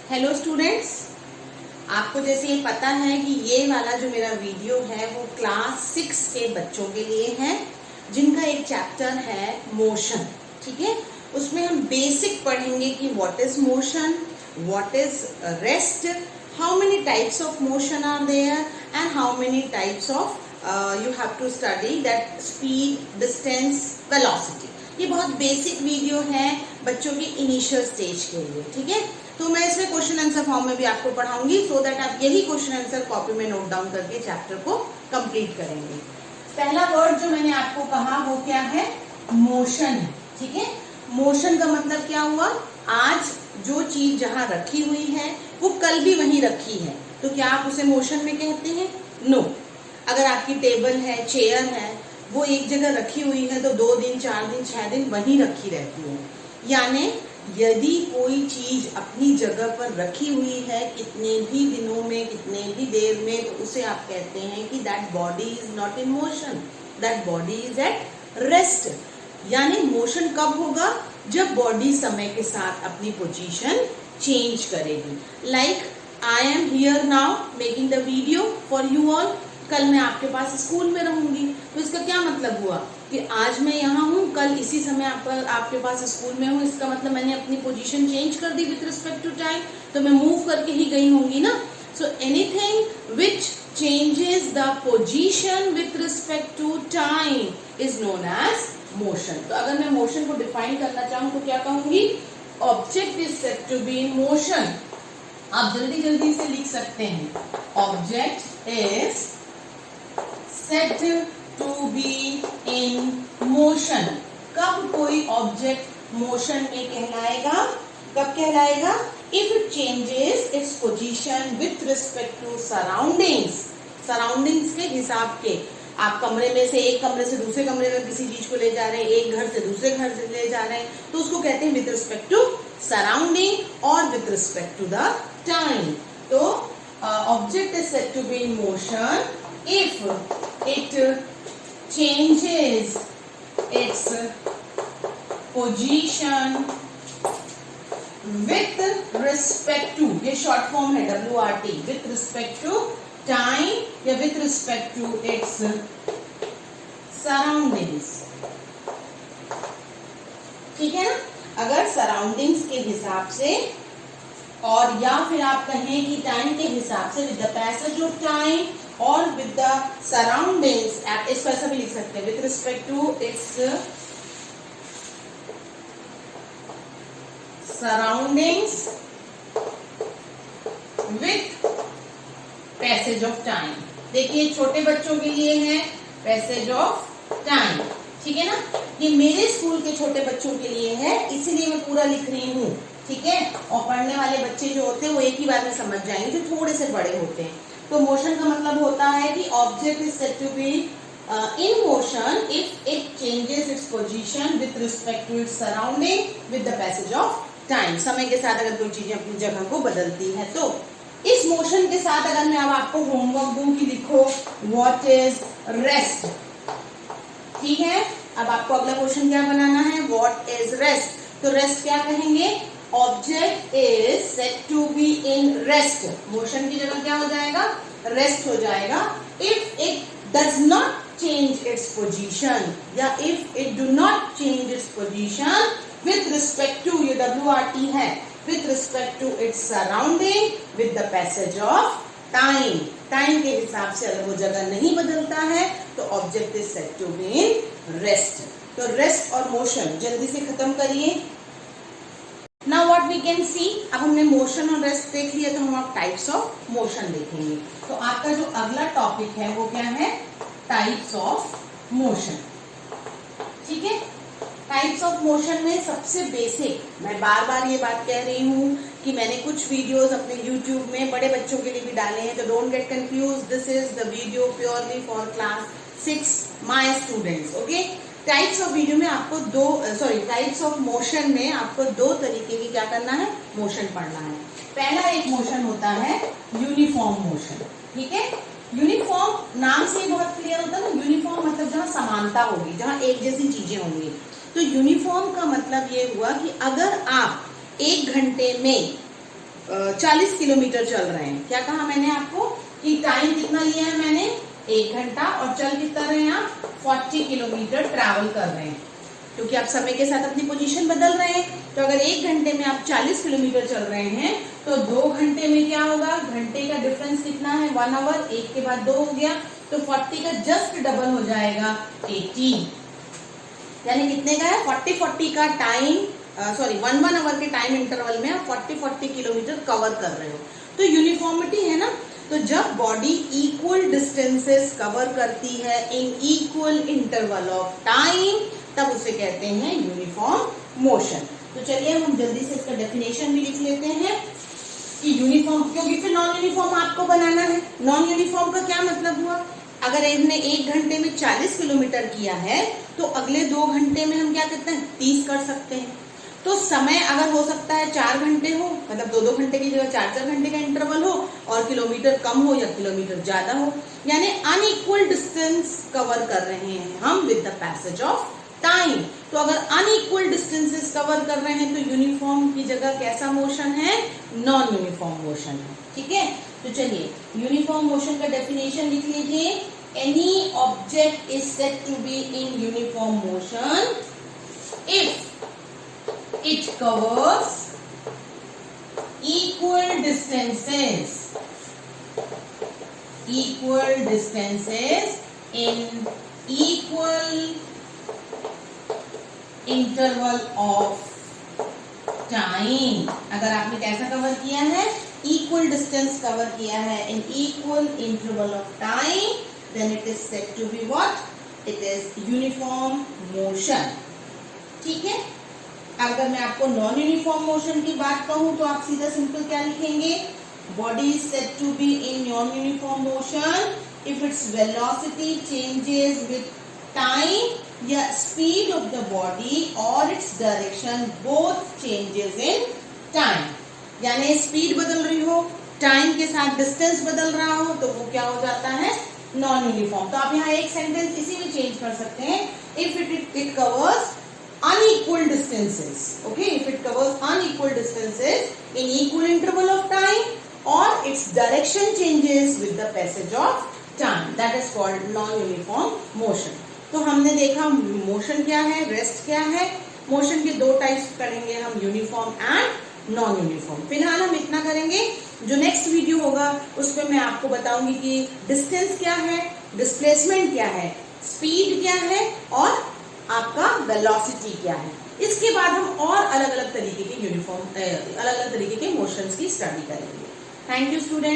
Hello students, आपको जैसे ये पता है कि ये वाला जो मेरा वीडियो है वो क्लास 6 के बच्चों के लिए है जिनका एक चैप्टर है मोशन। ठीक है, उसमें हम बेसिक पढ़ेंगे कि what is motion, what is rest, how many types of motion are there and how many types of you have to study that speed, distance, velocity. ये बहुत बेसिक वीडियो है बच्चों की इनिशियल स्टेज के लिए। ठीक है, तो मैं इसमें क्वेश्चन आंसर फॉर्म में भी आपको पढ़ाऊंगी सो दैट आप यही क्वेश्चन आंसर कॉपी में नोट डाउन करके चैप्टर को कंप्लीट करेंगे। पहला वर्ड जो मैंने आपको कहा वो क्या है? मोशन है। ठीक है, मोशन का मतलब क्या हुआ? आज जो चीज जहां रखी हुई है वो कल भी वहीं रखी है, तो क्या आप उसे मोशन में कहते हैं? नो। अगर आपकी टेबल है, चेयर है, वो एक जगह रखी हुई है तो 2 दिन, 4 दिन, 6 दिन वहीं रखी रहती है। यानी यदि कोई चीज अपनी जगह पर रखी हुई है कितने भी दिनों में, कितने भी देर में, तो उसे आप कहते हैं कि that body is not in motion, that body is at rest. यानी मोशन कब होगा? जब बॉडी समय के साथ अपनी पोजीशन चेंज करेगी। Like I am here now making the video for you all. कल मैं आपके पास स्कूल में रहूंगी, तो इसका क्या मतलब हुआ कि आज मैं यहाँ हूँ, कल इसी समय आपके पास स्कूल में हूँ। इसका मतलब मैंने अपनी पोजीशन चेंज कर दी विथ रिस्पेक्ट टू टाइम, तो मैं मूव करके ही गई होंगी ना। So anything which changes the position with respect to time is known as motion. तो अगर मैं मोशन को डिफाइन करना चाहूँ तो क्या कहूंगी? Object is said to be in motion. आप जल्दी जल्दी से लिख सकते हैं, object is said to be in motion। कब कोई ऑब्जेक्ट मोशन में कहलाएगा? कब कहलाएगा? If it changes its position with respect to surroundings। Surroundings के हिसाब के, आप कमरे में से एक कमरे से दूसरे कमरे में किसी चीज को ले जा रहे हैं, एक घर से दूसरे घर से ले जा रहे हैं, तो उसको कहते हैं विथ रिस्पेक्ट टू सराउंडिंग और with respect to the time. तो object is said to be in motion if it changes its position with respect to, ये शॉर्ट फॉर्म है WRT, with respect to time या with respect to its surroundings। ठीक है ना? अगर surroundings के हिसाब से और या फिर आप कहें कि टाइम के हिसाब से, with the passage of time और विद द सराउंडिंग्स, आप इसको ऐसा भी लिख सकते हैं, with respect to its surroundings with passage of time. देखिए छोटे बच्चों के लिए है पैसेज ऑफ टाइम। ठीक है ना? ये मेरे स्कूल के छोटे बच्चों के लिए है, इसीलिए मैं पूरा लिख रही हूँ। ठीक है, और पढ़ने वाले बच्चे जो होते हैं वो एक ही बार में समझ जाएंगे, जो थोड़े से बड़े होते हैं। तो मोशन का मतलब होता है कि object is said to be in motion if it changes its position with respect to its surrounding with the passage of time. समय के साथ अगर कोई चीजें अपनी जगह को बदलती है तो इस मोशन के साथ अगर मैं अब आपको होमवर्क दूं कि लिखो व्हाट इज रेस्ट। ठीक है, अब आपको अगला क्वेश्चन क्या बनाना है? What is rest. तो रेस्ट क्या कहेंगे? Object is said to be in rest. Motion की जगह क्या हो जाएगा? रेस्ट हो जाएगा। If it does not change its position या if it do not change its position with respect to, ये WRT है, with respect to its surrounding with the passage of time. Time के हिसाब से अगर वो जगह नहीं बदलता है तो object is said to be in rest. तो रेस्ट और मोशन जल्दी से खत्म करिए। Now what we can see, अब हमने मोशन और रेस्ट देख लिया, तो हम अब टाइप्स ऑफ मोशन देखेंगे। तो आपका जो अगला टॉपिक है वो क्या है? Types of motion. ठीक है, टाइप्स ऑफ मोशन में सबसे बेसिक, मैं बार बार ये बात कह रही हूँ कि मैंने कुछ वीडियोस अपने YouTube में बड़े बच्चों के लिए भी डाले हैं, तो don't get confuse, this is the video purely for class 6 my students. Okay, types of video में आपको टाइप्स ऑफ मोशन में आपको 2 तरीके की क्या करना है? मोशन पढ़ना है। पहला एक मोशन होता है यूनिफॉर्म मोशन। ठीक है, यूनिफॉर्म नाम से ही बहुत क्लियर होता है ना, यूनिफॉर्म मतलब जहाँ समानता होगी, जहाँ एक जैसी चीजें होंगी। तो यूनिफॉर्म का मतलब ये हुआ कि अगर आप 1 घंटे में 40 किलोमीटर चल रहे हैं। क्या कहा मैंने आपको कि टाइम कितना लिया है मैंने, 1 घंटा, और चल कितना रहे हैं आप, 40 किलोमीटर ट्रैवल कर रहे हैं, क्योंकि आप समय के साथ अपनी पोजीशन बदल रहे हैं। तो अगर 1 घंटे में आप 40 किलोमीटर चल रहे हैं तो 2 घंटे में क्या होगा, घंटे का डिफरेंस कितना है, 1 आवर, 1 के बाद 2 हो गया, तो 40 का जस्ट डबल हो जाएगा 80, यानी कितने का है, 40 का टाइम, सॉरी 1 आवर के टाइम इंटरवल में आप 40 किलोमीटर कवर कर रहे हो। तो यूनिफॉर्मिटी है ना, तो जब बॉडी इक्वल डिस्टेंसेस कवर करती है in equal interval of time, तब उसे कहते हैं यूनिफॉर्म मोशन। तो चलिए हम जल्दी से इसका डेफिनेशन भी लिख लेते हैं कि यूनिफॉर्म, क्योंकि फिर नॉन यूनिफॉर्म आपको बनाना है। नॉन यूनिफॉर्म का क्या मतलब हुआ, अगर हमने 1 घंटे में 40 किलोमीटर किया है तो अगले 2 घंटे में हम क्या करते हैं, 30 कर सकते हैं। तो समय अगर हो सकता है 4 घंटे हो, मतलब 2-2 घंटे की जगह 4-4 घंटे का इंटरवल हो, और किलोमीटर कम हो या किलोमीटर ज्यादा हो, यानी अनइक्वल डिस्टेंस कवर कर रहे हैं हम with the passage of time. तो अगर अनइक्वल डिस्टेंसेस कवर कर रहे हैं तो यूनिफॉर्म की जगह कैसा मोशन है, नॉन यूनिफॉर्म मोशन है। ठीक है, तो चलिए यूनिफॉर्म मोशन का डेफिनेशन लिख लीजिए। Any object is said to be in uniform motion if it covers equal distances in equal interval of time। अगर आपने कैसा कवर किया है, equal distance कवर किया है in equal interval of time, then it is said to be what? It is uniform motion। ठीक है, अगर मैं आपको नॉन यूनिफॉर्म मोशन की बात कहूं तो आप सीधा सिंपल क्या लिखेंगे, body is said to be in non uniform motion if its velocity changes with time या स्पीड ऑफ द बॉडी और its direction both changes in time. यानी स्पीड बदल रही हो, टाइम के साथ डिस्टेंस बदल रहा हो, तो वो क्या हो जाता है, नॉन यूनिफॉर्म। तो आप यहाँ एक सेंटेंस इसी में चेंज कर सकते हैं, if it covers unequal distances, okay, if it covers unequal distances in equal interval of time or its direction changes with the passage of time, that is called non-uniform motion। तो हमने देखा motion क्या है, rest क्या है। Motion के 2 types करेंगे हम, यूनिफॉर्म एंड नॉन यूनिफॉर्म। फिलहाल हम इतना करेंगे, जो नेक्स्ट वीडियो होगा उसमें मैं आपको बताऊंगी कि डिस्टेंस क्या है, डिस्प्लेसमेंट क्या है, स्पीड क्या है और आपका वेलोसिटी क्या है। इसके बाद हम और अलग अलग तरीके के यूनिफॉर्म, अलग अलग तरीके के मोशंस की स्टडी करेंगे। Thank you student.